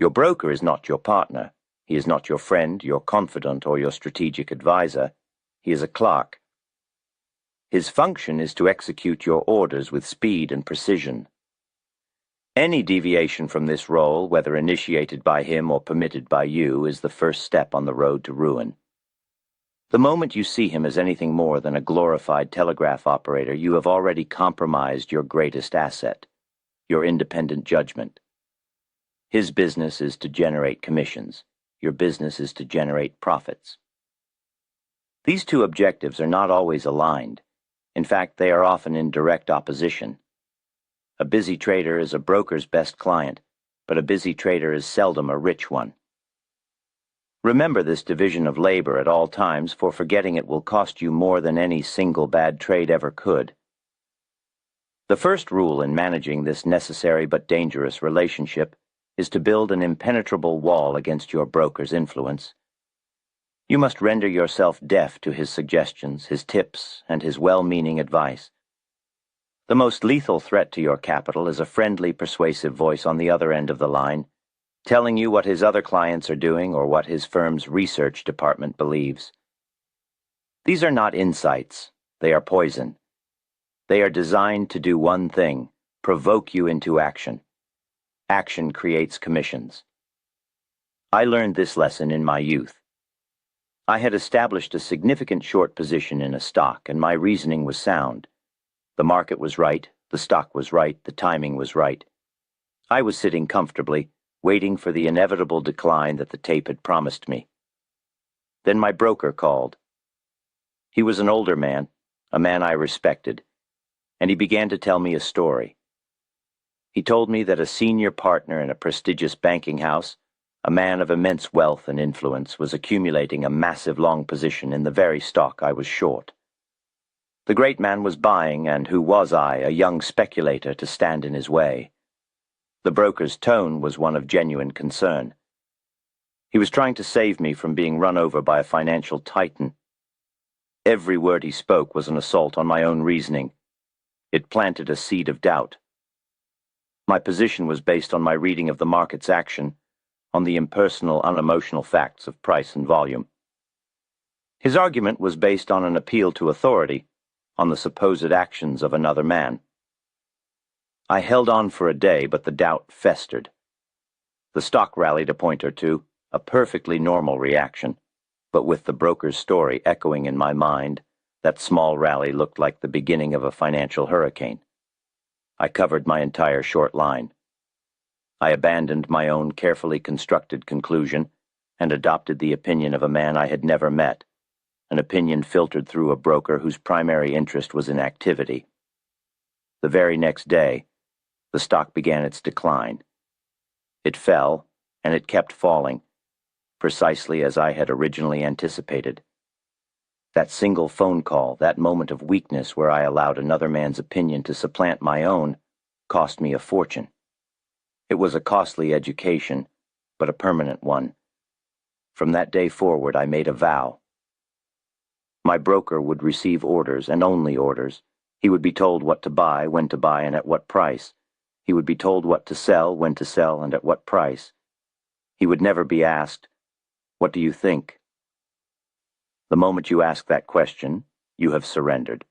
Your broker is not your partner. He is not your friend, your confidant, or your strategic advisor. He is a clerk. His function is to execute your orders with speed and precision. Any deviation from this role, whether initiated by him or permitted by you, is the first step on the road to ruin. The moment you see him as anything more than a glorified telegraph operator, you have already compromised your greatest asset, your independent judgment. His business is to generate commissions. Your business is to generate profits. These two objectives are not always aligned. In fact, they are often in direct opposition. A busy trader is a broker's best client, but a busy trader is seldom a rich one. Remember this division of labor at all times, for forgetting it will cost you more than any single bad trade ever could. The first rule in managing this necessary but dangerous relationship is to build an impenetrable wall against your broker's influence. You must render yourself deaf to his suggestions, his tips, and his well-meaning advice. The most lethal threat to your capital is a friendly, persuasive voice on the other end of the line, telling you what his other clients are doing or what his firm's research department believes. These are not insights, they are poison. They are designed to do one thing: provoke you into action. Action creates commissions. I learned this lesson in my youth. I had established a significant short position in a stock, and my reasoning was sound. The market was right, the stock was right, the timing was right. I was sitting comfortably, waiting for the inevitable decline that the tape had promised me. Then my broker called. He was an older man, a man I respected, and he began to tell me a story. He told me that a senior partner in a prestigious banking house, a man of immense wealth and influence, was accumulating a massive long position in the very stock I was short. The great man was buying, and who was I, a young speculator, to stand in his way? The broker's tone was one of genuine concern. He was trying to save me from being run over by a financial titan. Every word he spoke was an assault on my own reasoning. It planted a seed of doubt. My position was based on my reading of the market's action, on the impersonal, unemotional facts of price and volume. His argument was based on an appeal to authority, on the supposed actions of another man. I held on for a day, but the doubt festered. The stock rallied a point or two, a perfectly normal reaction, but with the broker's story echoing in my mind, that small rally looked like the beginning of a financial hurricane. I covered my entire short line. I abandoned my own carefully constructed conclusion and adopted the opinion of a man I had never met, an opinion filtered through a broker whose primary interest was in activity. The very next day, the stock began its decline. It fell, and it kept falling, precisely as I had originally anticipated. That single phone call, that moment of weakness where I allowed another man's opinion to supplant my own, cost me a fortune. It was a costly education, but a permanent one. From that day forward, I made a vow. My broker would receive orders, and only orders. He would be told what to buy, when to buy, and at what price. He would be told what to sell, when to sell, and at what price. He would never be asked, "What do you think?" The moment you ask that question, you have surrendered.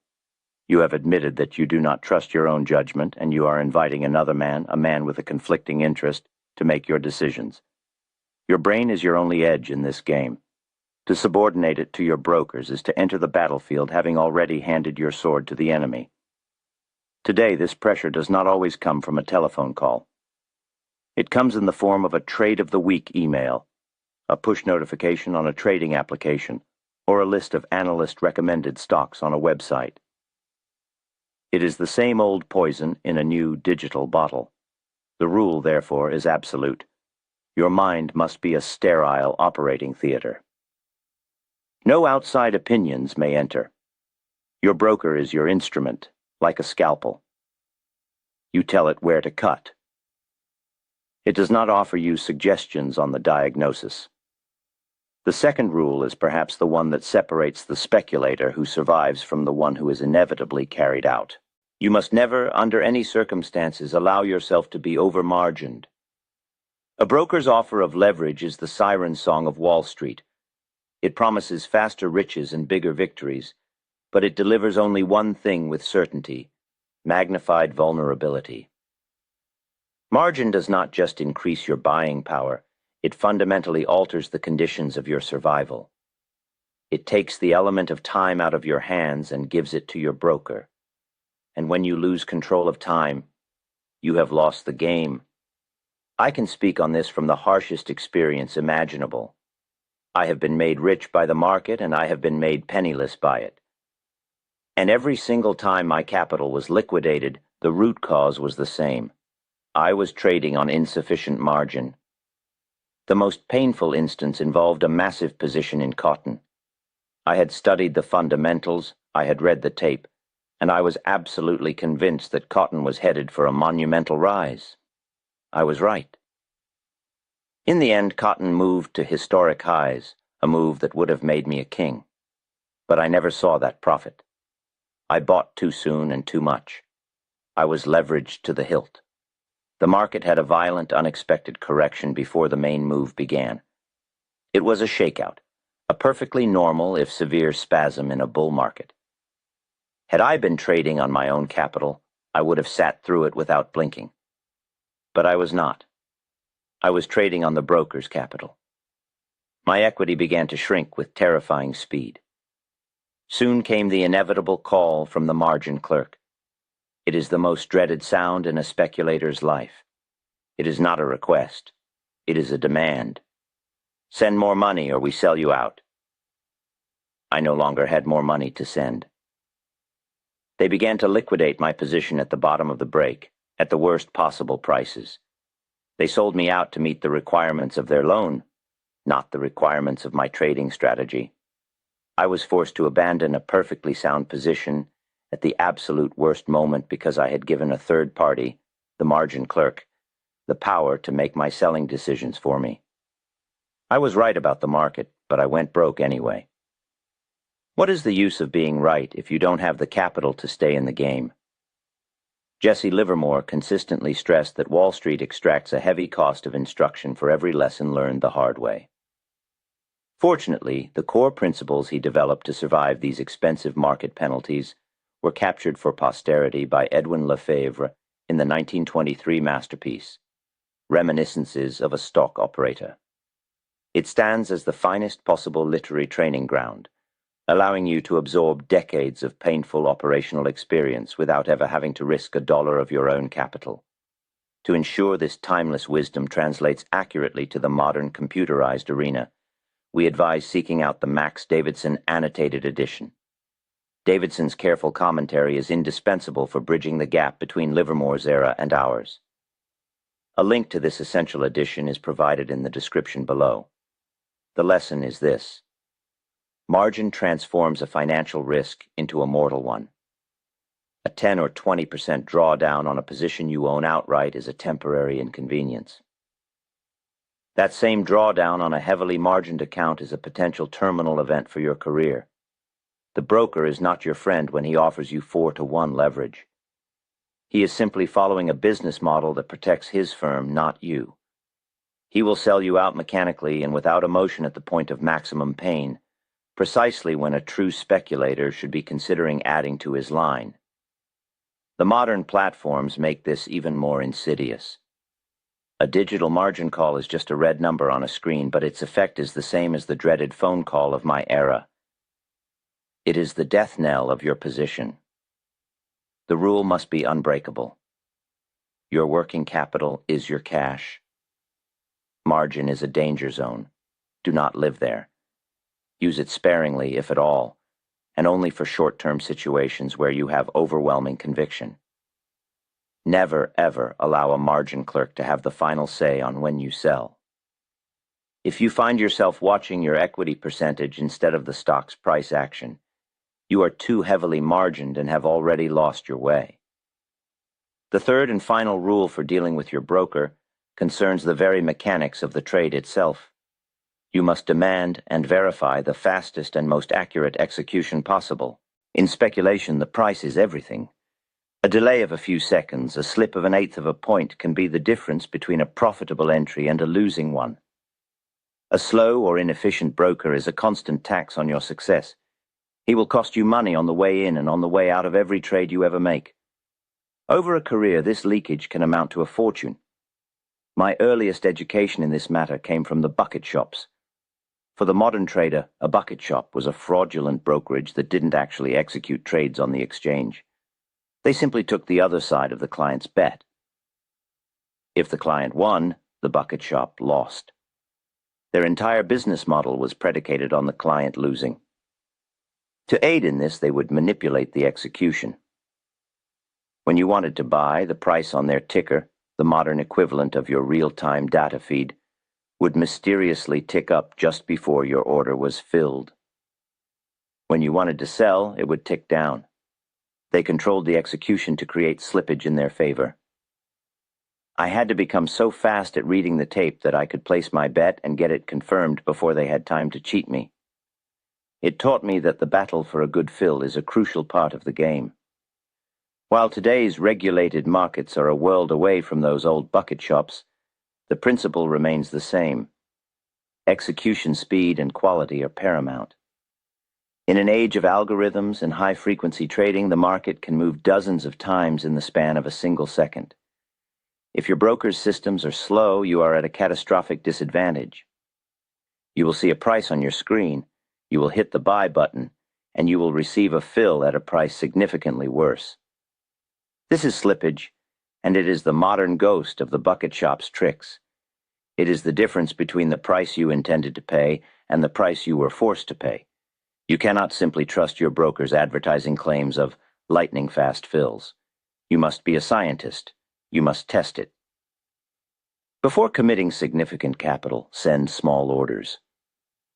You have admitted that you do not trust your own judgment, and you are inviting another man, a man with a conflicting interest, to make your decisions. Your brain is your only edge in this game. To subordinate it to your brokers is to enter the battlefield having already handed your sword to the enemy. Today, this pressure does not always come from a telephone call. It comes in the form of a trade of the week email, a push notification on a trading application, or a list of analyst-recommended stocks on a website. It is the same old poison in a new digital bottle. The rule, therefore, is absolute. Your mind must be a sterile operating theater. No outside opinions may enter. Your broker is your instrument, like a scalpel. You tell it where to cut. It does not offer you suggestions on the diagnosis. The second rule is perhaps the one that separates the speculator who survives from the one who is inevitably carried out. You must never, under any circumstances, allow yourself to be over-margined. A broker's offer of leverage is the siren song of Wall Street. It promises faster riches and bigger victories, but it delivers only one thing with certainty: magnified vulnerability. Margin does not just increase your buying power, it fundamentally alters the conditions of your survival. It takes the element of time out of your hands and gives it to your broker. And when you lose control of time, you have lost the game. I can speak on this from the harshest experience imaginable. I have been made rich by the market, and I have been made penniless by it. And every single time my capital was liquidated, the root cause was the same. I was trading on insufficient margin. The most painful instance involved a massive position in cotton. I had studied the fundamentals, I had read the tape, and I was absolutely convinced that cotton was headed for a monumental rise. I was right. In the end, cotton moved to historic highs, a move that would have made me a king. But I never saw that profit. I bought too soon and too much. I was leveraged to the hilt. The market had a violent, unexpected correction before the main move began. It was a shakeout, a perfectly normal, if severe, spasm in a bull market. Had I been trading on my own capital, I would have sat through it without blinking. But I was not. I was trading on the broker's capital. My equity began to shrink with terrifying speed. Soon came the inevitable call from the margin clerk. It is the most dreaded sound in a speculator's life. It is not a request. It is a demand. Send more money or we sell you out. I no longer had more money to send. They began to liquidate my position at the bottom of the break, at the worst possible prices. They sold me out to meet the requirements of their loan, not the requirements of my trading strategy. I was forced to abandon a perfectly sound position at the absolute worst moment because I had given a third party, the margin clerk, the power to make my selling decisions for me. I was right about the market, but I went broke anyway. What is the use of being right if you don't have the capital to stay in the game? Jesse Livermore consistently stressed that Wall Street extracts a heavy cost of instruction for every lesson learned the hard way. Fortunately, the core principles he developed to survive these expensive market penalties were captured for posterity by Edwin Lefebvre in the 1923 masterpiece, Reminiscences of a Stock Operator. It stands as the finest possible literary training ground, allowing you to absorb decades of painful operational experience without ever having to risk $1 of your own capital. To ensure this timeless wisdom translates accurately to the modern computerized arena, we advise seeking out the Max Davidson Annotated edition. Davidson's careful commentary is indispensable for bridging the gap between Livermore's era and ours. A link to this essential edition is provided in the description below. The lesson is this: margin transforms a financial risk into a mortal one. A 10 or 20% drawdown on a position you own outright is a temporary inconvenience. That same drawdown on a heavily margined account is a potential terminal event for your career. The broker is not your friend when he offers you 4-to-1 leverage. He is simply following a business model that protects his firm, not you. He will sell you out mechanically and without emotion at the point of maximum pain, precisely when a true speculator should be considering adding to his line. The modern platforms make this even more insidious. A digital margin call is just a red number on a screen, but its effect is the same as the dreaded phone call of my era. It is the death knell of your position. The rule must be unbreakable. Your working capital is your cash. Margin is a danger zone. Do not live there. Use it sparingly, if at all, and only for short-term situations where you have overwhelming conviction. Never, ever allow a margin clerk to have the final say on when you sell. If you find yourself watching your equity percentage instead of the stock's price action, you are too heavily margined and have already lost your way. The third and final rule for dealing with your broker concerns the very mechanics of the trade itself. You must demand and verify the fastest and most accurate execution possible. In speculation, the price is everything. A delay of a few seconds, a slip of an eighth of a point, can be the difference between a profitable entry and a losing one. A slow or inefficient broker is a constant tax on your success. He will cost you money on the way in and on the way out of every trade you ever make. Over a career, this leakage can amount to a fortune. My earliest education in this matter came from the bucket shops. For the modern trader, a bucket shop was a fraudulent brokerage that didn't actually execute trades on the exchange. They simply took the other side of the client's bet. If the client won, the bucket shop lost. Their entire business model was predicated on the client losing. To aid in this, they would manipulate the execution. When you wanted to buy, the price on their ticker, the modern equivalent of your real-time data feed, would mysteriously tick up just before your order was filled. When you wanted to sell, it would tick down. They controlled the execution to create slippage in their favor. I had to become so fast at reading the tape that I could place my bet and get it confirmed before they had time to cheat me. It taught me that the battle for a good fill is a crucial part of the game. While today's regulated markets are a world away from those old bucket shops, the principle remains the same. Execution speed and quality are paramount. In an age of algorithms and high-frequency trading, the market can move dozens of times in the span of a single second. If your broker's systems are slow, you are at a catastrophic disadvantage. You will see a price on your screen, you will hit the buy button, and you will receive a fill at a price significantly worse. This is slippage, and it is the modern ghost of the bucket shop's tricks. It is the difference between the price you intended to pay and the price you were forced to pay. You cannot simply trust your broker's advertising claims of lightning-fast fills. You must be a scientist. You must test it. Before committing significant capital, send small orders.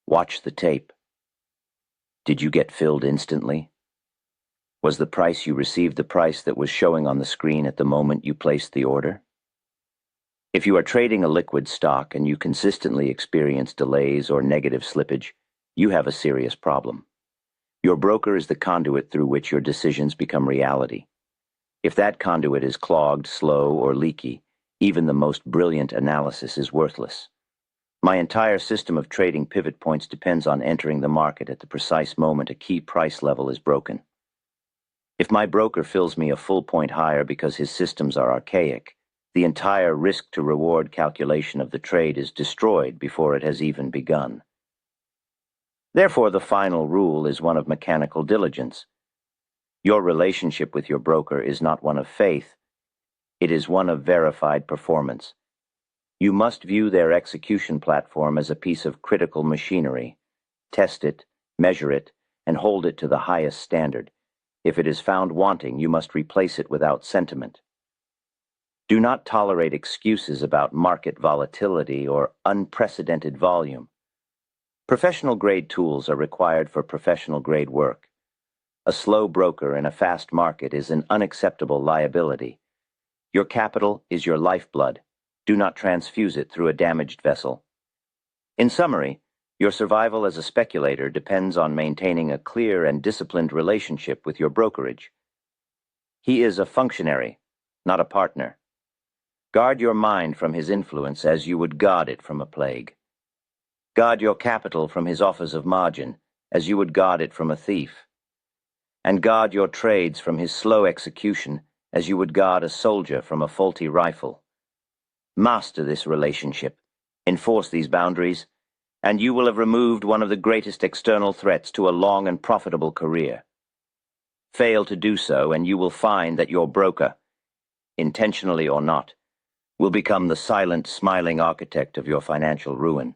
Watch the tape. Did you get filled instantly? Was the price you received the price that was showing on the screen at the moment you placed the order? If you are trading a liquid stock and you consistently experience delays or negative slippage, you have a serious problem. Your broker is the conduit through which your decisions become reality. If that conduit is clogged, slow, or leaky, even the most brilliant analysis is worthless. My entire system of trading pivot points depends on entering the market at the precise moment a key price level is broken. If my broker fills me a full point higher because his systems are archaic, the entire risk-to-reward calculation of the trade is destroyed before it has even begun. Therefore, the final rule is one of mechanical diligence. Your relationship with your broker is not one of faith. It is one of verified performance. You must view their execution platform as a piece of critical machinery. Test it, measure it, and hold it to the highest standard. If it is found wanting, you must replace it without sentiment. Do not tolerate excuses about market volatility or unprecedented volume. Professional-grade tools are required for professional-grade work. A slow broker in a fast market is an unacceptable liability. Your capital is your lifeblood. Do not transfuse it through a damaged vessel. In summary, your survival as a speculator depends on maintaining a clear and disciplined relationship with your brokerage. He is a functionary, not a partner. Guard your mind from his influence as you would guard it from a plague. Guard your capital from his offers of margin as you would guard it from a thief. And guard your trades from his slow execution as you would guard a soldier from a faulty rifle. Master this relationship, enforce these boundaries, and you will have removed one of the greatest external threats to a long and profitable career. Fail to do so, and you will find that your broker, intentionally or not, will become the silent, smiling architect of your financial ruin.